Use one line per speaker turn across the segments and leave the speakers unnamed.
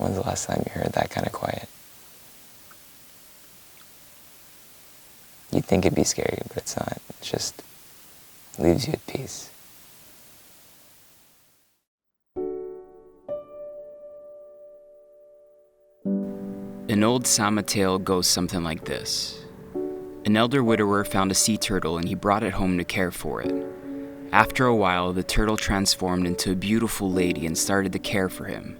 When's the last time you heard that kind of quiet? You'd think it'd be scary, but it's not. It just leaves you at peace.
An old Sama tale goes something like this. An elder widower found a sea turtle and he brought it home to care for it. After a while, the turtle transformed into a beautiful lady and started to care for him.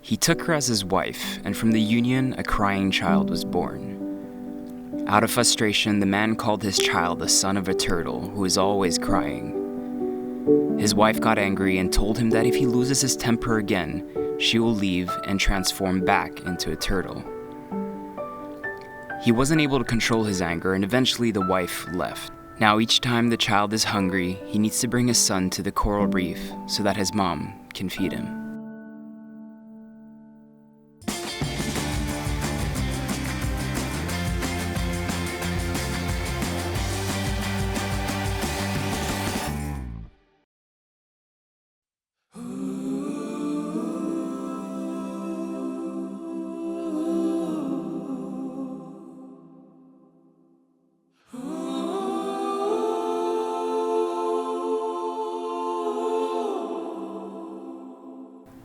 He took her as his wife, and from the union, a crying child was born. Out of frustration, the man called his child the son of a turtle who is always crying. His wife got angry and told him that if he loses his temper again, she will leave and transform back into a turtle. He wasn't able to control his anger, and eventually the wife left. Now each time the child is hungry, he needs to bring his son to the coral reef so that his mom can feed him.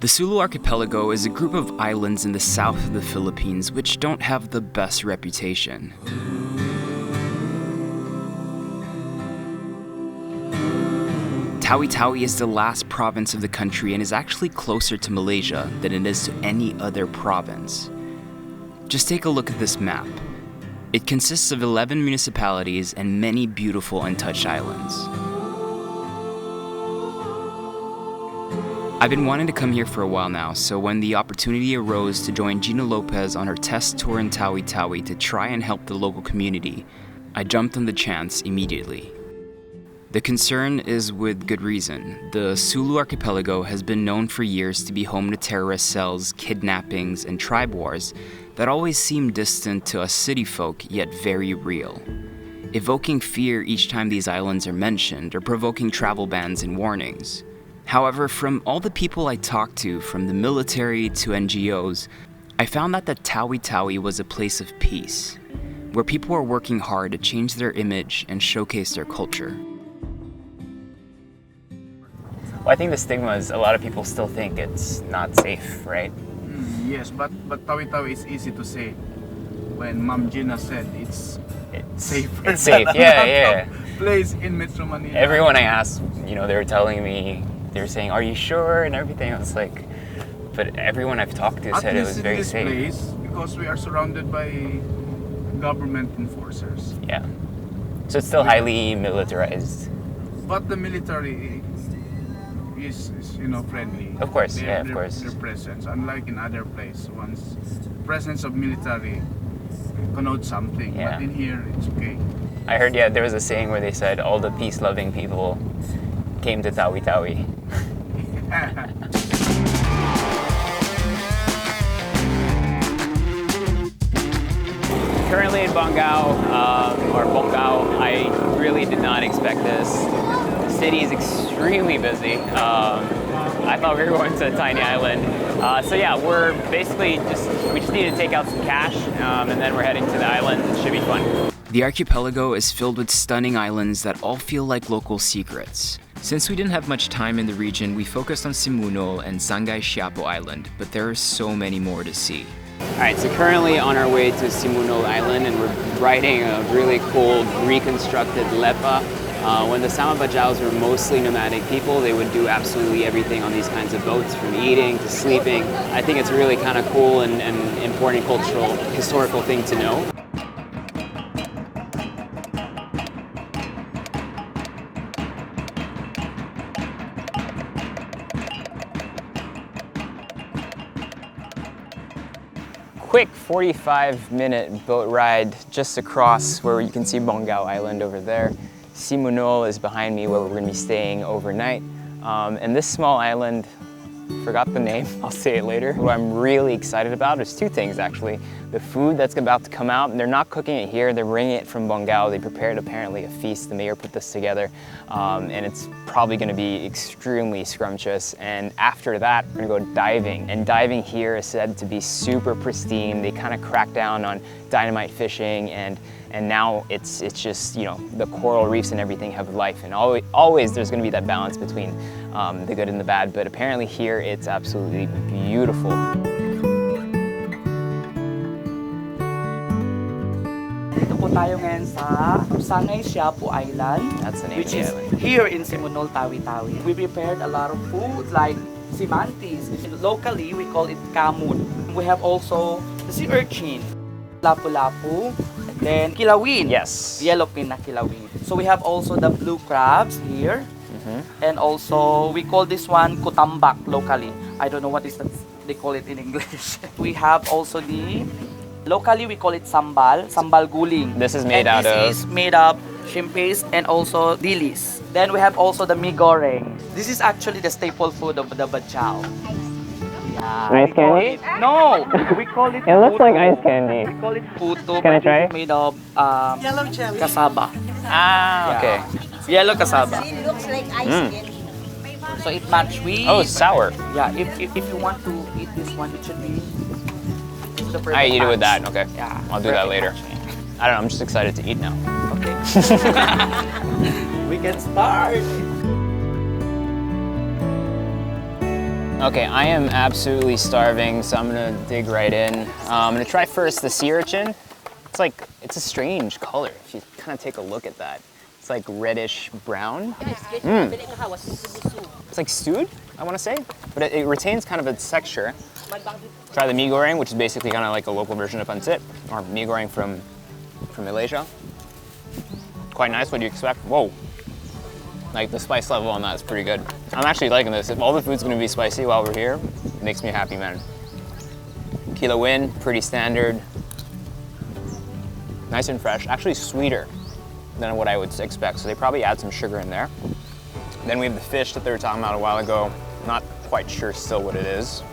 The Sulu Archipelago is a group of islands in the south of the Philippines which don't have the best reputation. Tawi-Tawi is the last province of the country and is actually closer to Malaysia than it is to any other province. Just take a look at this map. It consists of 11 municipalities and many beautiful untouched islands. I've been wanting to come here for a while now, so when the opportunity arose to join Gina Lopez on her test tour in Tawi-Tawi to try and help the local community, I jumped on the chance immediately. The concern is with good reason. The Sulu Archipelago has been known for years to be home to terrorist cells, kidnappings, and tribe wars that always seem distant to us city folk, yet very real, evoking fear each time these islands are mentioned or provoking travel bans and warnings. However, from all the people I talked to, from the military to NGOs, I found that Tawi-Tawi was a place of peace, where people are working hard to change their image and showcase their culture.
Well, I think the stigma is a lot of people still think it's not safe, right?
Yes, but Tawi-Tawi is easy to say. When Ma'am Gina said it's safer.
It's safe, yeah.
Place in Metro Manila.
Everyone I asked, they were telling me, they were saying, "Are you sure?" and everything. I was like, but everyone I've talked to said it was very safe.
At least in this place, because we are surrounded by government enforcers.
Yeah. So it's still highly militarized.
But the military is friendly.
Of course, of course.
Their presence, unlike in other places, once presence of military connotes something.
Yeah.
But in here, it's okay.
I heard, there was a saying where they said all the peace-loving people came to Tawi-Tawi. Currently in Bongao, I really did not expect this. The city is extremely busy. I thought we were going to a tiny island. We're basically we just need to take out some cash, and then we're heading to the islands. It should be fun.
The archipelago is filled with stunning islands that all feel like local secrets. Since we didn't have much time in the region, we focused on Simunul and Sangay Siapo Island, but there are so many more to see.
Alright, so currently on our way to Simunul Island, and we're riding a really cool reconstructed lepa. When the Sama Bajaos were mostly nomadic people, they would do absolutely everything on these kinds of boats, from eating to sleeping. I think it's a really kind of cool and important cultural, historical thing to know. Quick 45-minute boat ride just across where you can see Bongao Island over there. Simunul is behind me where we're going to be staying overnight. And this small island forgot the name, I'll say it later. What I'm really excited about is two things actually. The food that's about to come out, and they're not cooking it here, they're bringing it from Bongao. They prepared apparently a feast, the mayor put this together, and it's probably gonna be extremely scrumptious. And after that, we're gonna go diving. And diving here is said to be super pristine. They kind of crack down on dynamite fishing, and now it's just, you know, the coral reefs and everything have life, and always there's gonna be that balance between the good and the bad, but apparently here it's absolutely beautiful.
Dito po tayo ngayon sa Shapu Island.
That's the name
which
of the
is
island.
here in Simunul, Tawi-Tawi. We prepared a lot of food like simantis. Locally, we call it kamut. We have also the sea urchin, lapu-lapu, and then kilawin.
Yes.
Yellowfin na kilawin. So we have also the blue crabs here. And also, we call this one kutambak locally. I don't know what is that they call it in English. We have also locally we call it sambal guling.
This is made out of?
This is made of shrimp paste and also dilis. Then we have also the mi goreng. This is actually the staple food of the Bajau. Yeah.
Ice candy?
No, we call it
It looks
puto.
like ice candy.
We call it puto.
Can I
but
try
it's made of
Yellow jelly.
cassava.
Ah, okay.
Yellow cassava.
It looks like ice candy.
So it match with.
Oh, it's sour.
Yeah, if you want to eat this one, it should be the perfect
I eat it with that,
match.
okay.
Yeah,
I'll do that later.
perfect match.
I don't know, I'm just excited to eat now.
Okay. We can start.
Okay, I am absolutely starving, so I'm gonna dig right in. I'm gonna try first the sea urchin. It's a strange color. If you kind of take a look at that. It's like reddish brown. It's like stewed, I want to say, but it retains kind of its texture. Try the mi goreng, which is basically kind of like a local version of pancit, or mi goreng from Malaysia. Quite nice. What do you expect? Whoa. Like the spice level on that is pretty good. I'm actually liking this. If all the food's gonna be spicy while we're here, it makes me happy, man. Kilawin, pretty standard. Nice and fresh, actually sweeter than what I would expect. So they probably add some sugar in there. Then we have the fish that they were talking about a while ago. Not quite sure still what it is.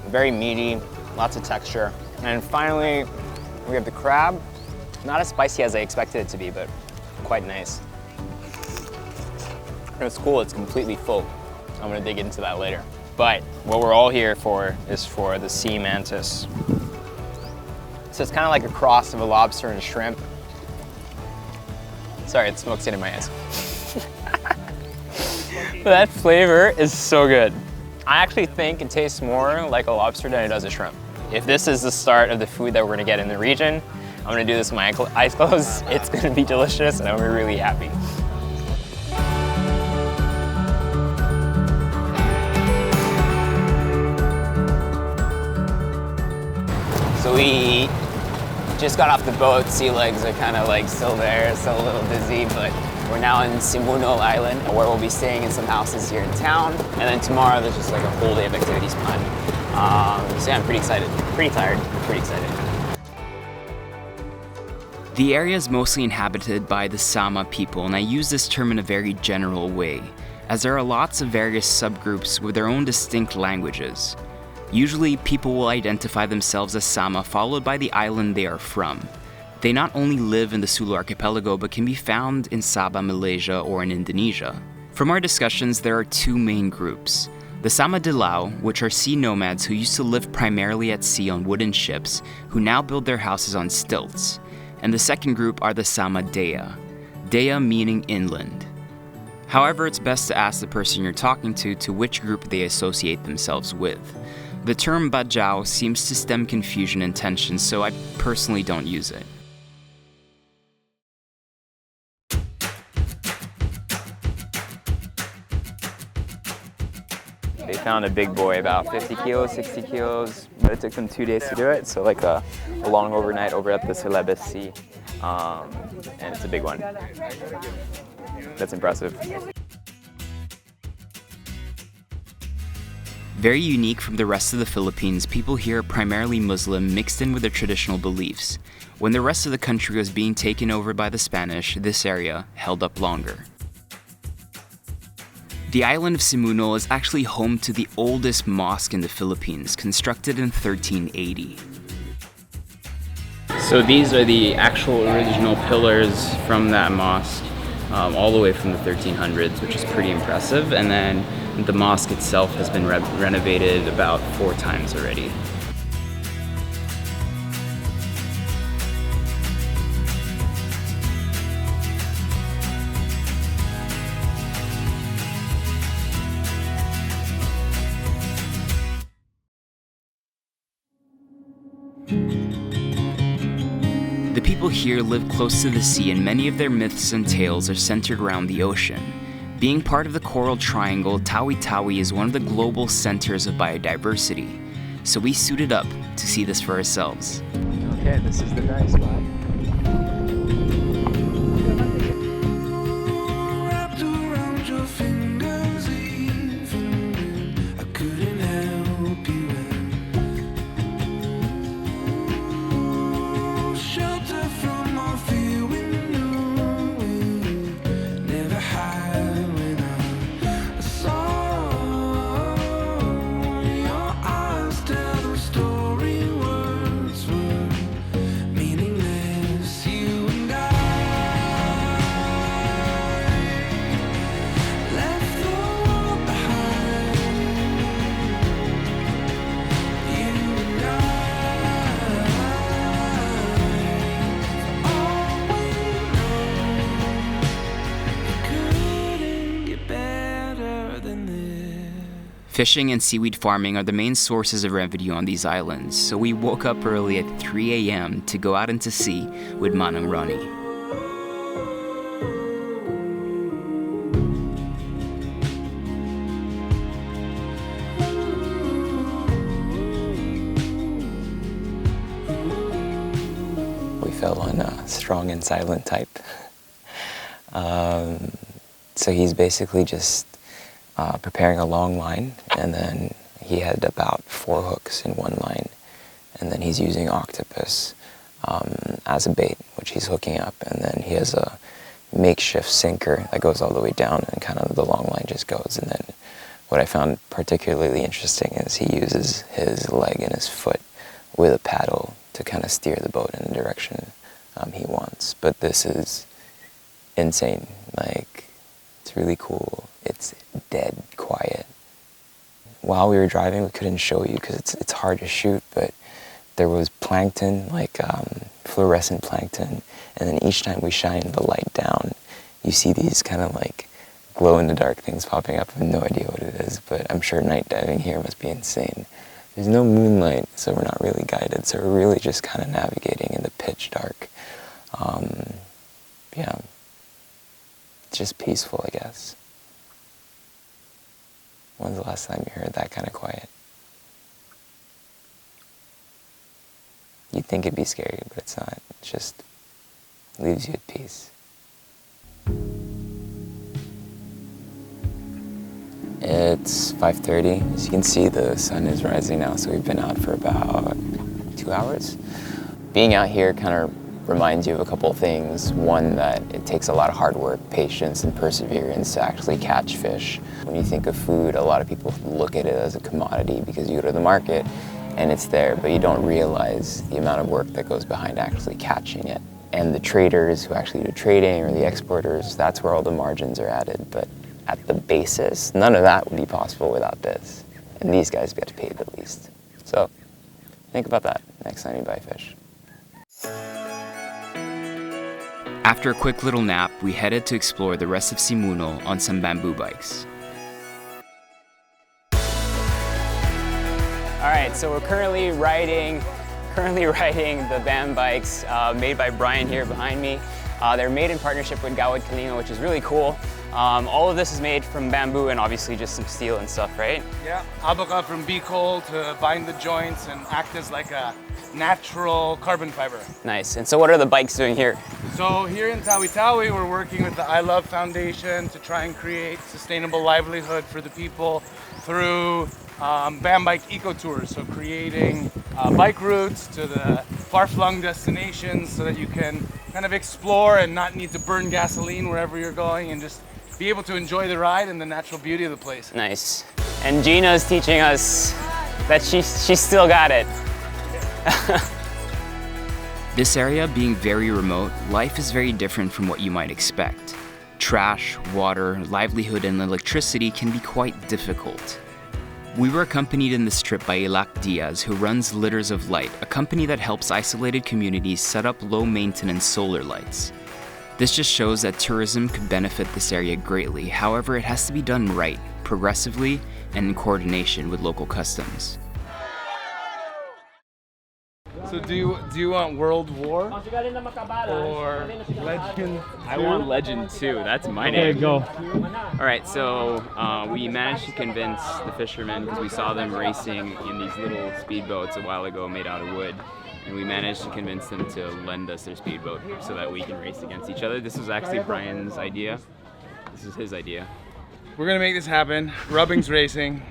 Very meaty, lots of texture. And finally, we have the crab. Not as spicy as I expected it to be, but quite nice. And it's cool, it's completely full. I'm gonna dig into that later. But what we're all here for is for the sea mantis. So it's kind of like a cross of a lobster and a shrimp. Sorry, the smoke's getting in my eyes. That flavor is so good. I actually think it tastes more like a lobster than it does a shrimp. If this is the start of the food that we're gonna get in the region, I'm gonna do this with my eyes closed. It's gonna be delicious and I'm gonna be really happy. So we just got off the boat. Sea legs are kind of like still there, still a little dizzy, but we're now in Simunul Island, where we'll be staying in some houses here in town. And then tomorrow there's just like a whole day of activities planned. So yeah, I'm pretty excited. Pretty tired, pretty excited.
The area is mostly inhabited by the Sama people, and I use this term in a very general way, as there are lots of various subgroups with their own distinct languages. Usually, people will identify themselves as Sama, followed by the island they are from. They not only live in the Sulu Archipelago, but can be found in Sabah, Malaysia, or in Indonesia. From our discussions, there are two main groups. The Sama de Lael, which are sea nomads who used to live primarily at sea on wooden ships, who now build their houses on stilts. And the second group are the Sama Dea. Dea meaning inland. However, it's best to ask the person you're talking to which group they associate themselves with. The term Bajau seems to stem confusion and tension, so I personally don't use it.
They found a big boy, about 50 kilos, 60 kilos, but it took them 2 days to do it. So like a long overnight over at the Celebes Sea, and it's a big one. That's impressive.
Very unique from the rest of the Philippines, people here are primarily Muslim mixed in with their traditional beliefs. When the rest of the country was being taken over by the Spanish, this area held up longer. The island of Simunul is actually home to the oldest mosque in the Philippines, constructed in 1380. So these are the actual original pillars from that mosque, all the way from the 1300s, which is pretty impressive. And then the mosque itself has been renovated about 4 times already. The people here live close to the sea, and many of their myths and tales are centered around the ocean. Being part of the Coral Triangle, Tawi-Tawi is one of the global centers of biodiversity. So we suited up to see this for ourselves.
Okay, this is the dry spot.
Fishing and seaweed farming are the main sources of revenue on these islands, so we woke up early at 3 a.m. to go out into sea with Manang Ronnie.
We fell on a strong and silent type. So he's basically just preparing a long line, and then he had about 4 hooks in one line, and then he's using octopus as a bait, which he's hooking up, and then he has a makeshift sinker that goes all the way down, and kind of the long line just goes. And then what I found particularly interesting is he uses his leg and his foot with a paddle to kind of steer the boat in the direction he wants. But this is insane. Like, it's really cool. It's dead quiet. While we were driving, we couldn't show you because it's hard to shoot, but there was plankton, like fluorescent plankton, and then each time we shine the light down, you see these kind of like glow-in-the-dark things popping up. I have no idea what it is, but I'm sure night diving here must be insane. There's no moonlight, so we're not really guided, so we're really just kind of navigating in the pitch dark. Yeah, just peaceful, I guess. When's the last time you heard that kind of quiet? You'd think it'd be scary, but it's not. It just leaves you at peace. It's 5:30. As you can see, the sun is rising now, so we've been out for about 2 hours. Being out here kind of reminds you of a couple of things. One, that it takes a lot of hard work, patience, and perseverance to actually catch fish. When you think of food, a lot of people look at it as a commodity because you go to the market and it's there, but you don't realize the amount of work that goes behind actually catching it. And the traders who actually do trading, or the exporters, that's where all the margins are added. But at the basis, none of that would be possible without this. And these guys get paid the least. So think about that next time you buy fish.
After a quick little nap, we headed to explore the rest of Simunul on some bamboo bikes.
All right, so we're currently riding the BAM bikes made by Brian here behind me. They're made in partnership with Gawad Kalino, which is really cool. All of this is made from bamboo and obviously just some steel and stuff, right?
Yeah, abaca from bee coal to bind the joints and act as like a natural carbon fiber.
Nice. And so what are the bikes doing here?
So here in Tawi-Tawi, we're working with the I Love Foundation to try and create sustainable livelihood for the people through BAM bike eco tours. So creating bike routes to the far-flung destinations so that you can kind of explore and not need to burn gasoline wherever you're going, and just be able to enjoy the ride and the natural beauty of the place.
Nice. And Gina's teaching us that she still got it.
This area being very remote, life is very different from what you might expect. Trash, water, livelihood, and electricity can be quite difficult. We were accompanied in this trip by Ilak Diaz, who runs Litters of Light, a company that helps isolated communities set up low-maintenance solar lights. This just shows that tourism could benefit this area greatly. However, it has to be done right, progressively, and in coordination with local customs.
So do you want World War or Legend 2?
I want Legend 2, that's my name.
There you go.
Alright, so we managed to convince the fishermen, because we saw them racing in these little speedboats a while ago made out of wood, and we managed to convince them to lend us their speedboat so that we can race against each other. This was actually Brian's idea. This is his idea.
We're gonna make this happen. Rubbing's racing.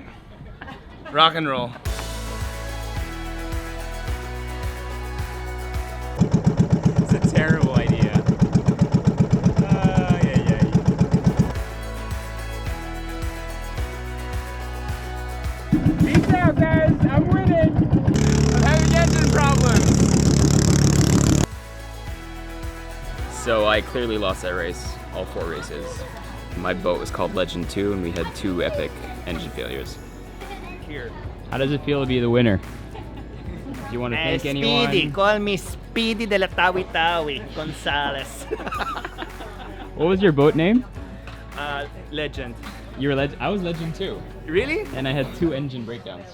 Rock and roll.
It's a terrible idea. Peace out, guys. I'm winning. I'm having engine problems. So I clearly lost that race, all 4 races. My boat was called Legend 2, and we had 2 epic engine failures.
How does it feel to be the winner? Do you want to thank anyone?
Speedy, call me Speedy de la Tawi-Tawi Gonzalez.
What was your boat name?
Legend.
You were I was Legend 2,
Really?
and I had 2 engine breakdowns.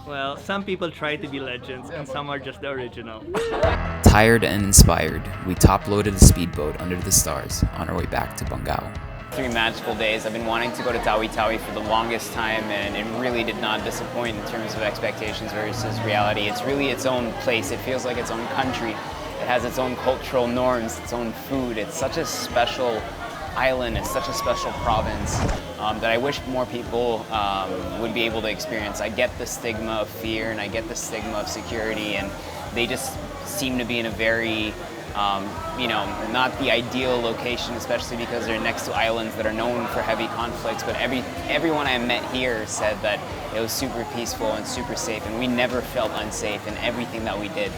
Well, some people try to be legends and some are just the original.
Tired and inspired, we top-loaded the speedboat under the stars on our way back to Bongao.
3 magical days. I've been wanting to go to Tawi-Tawi for the longest time, and it really did not disappoint in terms of expectations versus reality. It's really its own place. It feels like its own country. It has its own cultural norms, its own food. It's such a special island. It's such a special province that I wish more people would be able to experience. I get the stigma of fear and I get the stigma of security, and they just seem to be in a very not the ideal location, especially because they're next to islands that are known for heavy conflicts. But everyone I met here said that it was super peaceful and super safe, and we never felt unsafe in everything that we did.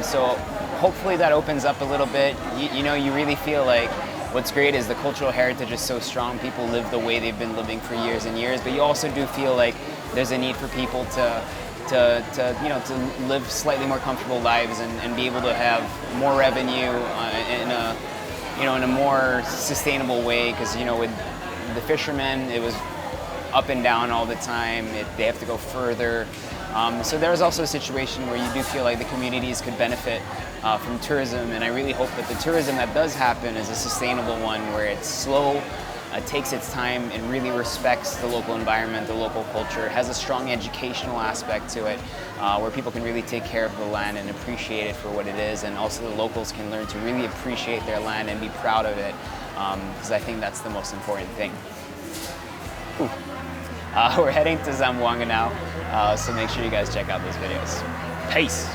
So hopefully that opens up a little bit. You really feel like what's great is the cultural heritage is so strong. People live the way they've been living for years and years, but you also do feel like there's a need for people to live slightly more comfortable lives and be able to have more revenue in a more sustainable way. Because with the fishermen, it was up and down all the time. They have to go further. So there's also a situation where you do feel like the communities could benefit from tourism, and I really hope that the tourism that does happen is a sustainable one, where it's slow, takes its time, and really respects the local environment, the local culture, has a strong educational aspect to it, where people can really take care of the land and appreciate it for what it is, and also the locals can learn to really appreciate their land and be proud of it, because I think that's the most important thing. We're heading to Zamboanga now, so make sure you guys check out those videos. Peace!